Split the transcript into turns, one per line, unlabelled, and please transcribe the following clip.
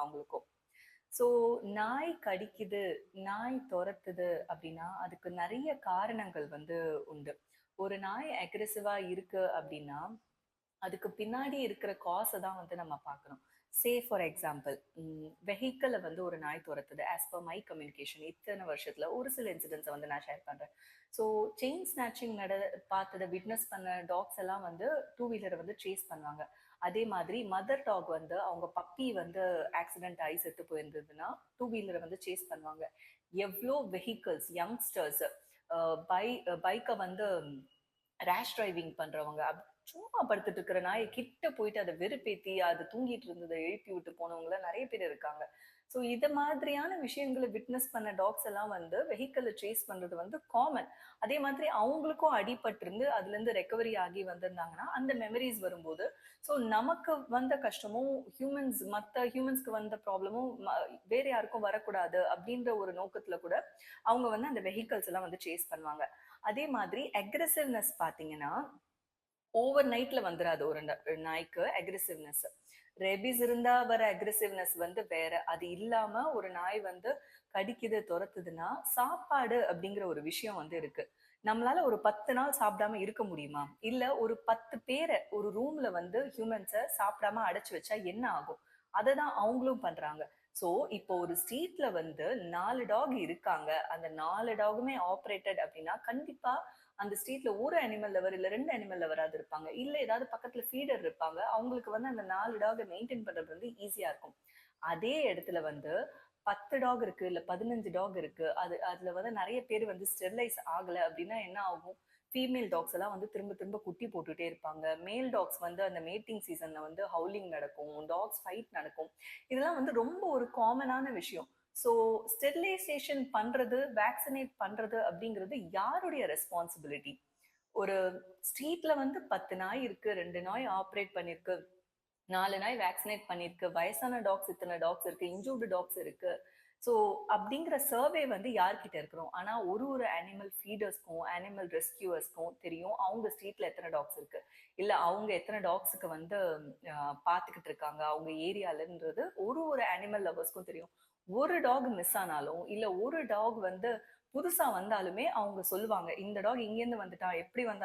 அவங்களுக்கும். ஸோ நாய் கடிக்குது, நாய் தொரத்துது அப்படின்னா அதுக்கு நிறைய காரணங்கள் வந்து உண்டு. ஒரு நாய் அக்ரெசிவா இருக்கு அப்படின்னா அதுக்கு பின்னாடி இருக்கிற காசை தான் வந்து நம்ம பார்க்கணும். சே ஃபார் எக்ஸாம்பிள், வெஹிக்கிளை வந்து ஒரு நாய் துரத்துது. ஆஸ் பர் மை கம்யூனிகேஷன் இத்தனை வருஷத்துல ஒரு சில இன்சிடென்ட்ஸை வந்து நான் ஷேர் பண்றேன். ஸோ செயின் ஸ்நாச்சிங் பார்த்ததை விட்னஸ் பண்ண டாக்ஸ் எல்லாம் வந்து டூ வீலரை வந்து சேஸ் பண்ணுவாங்க. அதே மாதிரி மதர் டாக் வந்து அவங்க பப்பி வந்து ஆக்சிடென்ட் ஆகி செத்து போயிருந்ததுன்னா டூ வீலரை வந்து சேஸ் பண்ணுவாங்க. எவ்வளோ வெஹிக்கிள்ஸ் யங்ஸ்டர்ஸ் பைக்கை வந்து ரேஷ் டிரைவிங் பண்றவங்க, சும்மா படுத்துட்டு இருக்கிற நாயை கிட்ட போயிட்டு அதை வெறுப்பேத்தி அது தூங்கிட்டு இருந்ததை எழுப்பி விட்டு போனவங்க நிறைய பேர் இருக்காங்க. ஸோ இத மாதிரியான விஷயங்களை விட்னஸ் பண்ண டாக்ஸ் எல்லாம் வந்து வெஹிக்கிளை சேஸ் பண்றது வந்து காமன். அதே மாதிரி அவங்களுக்கும் அடிபட்டிருந்து அதுல இருந்து ரெக்கவரி ஆகி வந்திருந்தாங்கன்னா அந்த மெமரிஸ் வரும்போது ஸோ நமக்கு வந்த கஷ்டமும் மற்ற ஹியூமன்ஸ்க்கு வந்த ப்ராப்ளமும் வேற யாருக்கும் வரக்கூடாது அப்படின்ற ஒரு நோக்கத்துல கூட அவங்க வந்து அந்த வெஹிக்கிள்ஸ் எல்லாம் வந்து சேஸ் பண்ணுவாங்க. அதே மாதிரி அக்ரெசிவ்னஸ் பாத்தீங்கன்னா ஓவர் நைட்ல வந்துடாது. ஒரு நாய்க்கு அக்ரெசிவ்னஸ், ரெபிஸ் இருந்தா வர அக்ரெசிவ்னஸ் வந்து வேற. அது இல்லாம ஒரு நாய் வந்து கடிக்குது துரத்துதுன்னா சாப்பாடு அப்படிங்கிற ஒரு விஷயம் வந்து இருக்கு. நம்மளால ஒரு 10 நாள் சாப்பிடாம இருக்க முடியுமா? இல்ல ஒரு 10 பேரை ஒரு ரூம்ல வந்து ஹியூமன்ஸை சாப்பிடாம அடைச்சு வச்சா என்ன ஆகும்? அதை தான் அவங்களும் பண்றாங்க. சோ இப்போ ஒரு ஸ்ட்ரீட்ல வந்து 4 டாக் இருக்காங்க, அந்த 4 டாகுமே ஆப்ரேட்டட் அப்படின்னா கண்டிப்பா அந்த ஸ்ட்ரீட்ல ஒரு அனிமல் லவர் இல்ல 2 அனிமல் லவராது இருப்பாங்க. இல்ல ஏதாவது பக்கத்துல ஃபீடர் இருப்பாங்க. அவங்களுக்கு வந்து அந்த 4 டாகை மெயின்டைன் பண்றது வந்து ஈஸியா இருக்கும். அதே இடத்துல வந்து 10 டாக் இருக்கு இல்ல 15 டாக் இருக்கு. அதுல வந்து நிறைய பேர் வந்து ஸ்டெரிலைஸ் ஆகல அப்படின்னா என்ன ஆகும்? ஃபீமேல் டாக்ஸ் எல்லாம் வந்து திரும்ப திரும்ப குட்டி போட்டுட்டே இருப்பாங்க. மேல் டாக்ஸ் வந்து அந்த மேட்டிங் சீசன்ல வந்து ஹவுலிங் நடக்கும், டாக்ஸ் ஃபைட் நடக்கும். இதெல்லாம் வந்து ரொம்ப ஒரு காமனான விஷயம். ஸோ ஸ்டெரிலைசேஷன் பண்றது, வேக்சினேட் பண்றது அப்படிங்கிறது யாருடைய ரெஸ்பான்சிபிலிட்டி? ஒரு ஸ்ட்ரீட்ல வந்து 10 நாய் இருக்கு, 2 நாய் ஆப்ரேட் பண்ணிருக்கு, 4 நாய் வேக்சினேட் பண்ணிருக்கு, வயசான டாக்ஸ் இத்தனை டாக்ஸ் இருக்கு, இன்ஜூர்டு டாக்ஸ் இருக்கு. ஸோ அப்படிங்கிற சர்வே வந்து யார்கிட்ட இருக்கிறோம்? ஆனா ஒரு ஒரு அனிமல் ஃபீடர்ஸ்க்கும் அனிமல் ரெஸ்கியூவர்ஸ்க்கும் தெரியும் அவங்க ஸ்ட்ரீட்ல எத்தனை டாக்ஸ் இருக்கு, இல்ல அவங்க எத்தனை டாக்ஸுக்கு வந்து பாத்துக்கிட்டு இருக்காங்க அவங்க ஏரியாலன்றது ஒரு ஒரு அனிமல் லவர்ஸ்க்கும் தெரியும். ஒரு டாக் மிஸ் ஆனாலும் இல்ல ஒரு டாக் வந்து புதுசா வந்தாலுமே அவங்க சொல்லுவாங்க, இந்த டாக் இங்க இருந்து வந்துட்டா, எப்படி வந்தா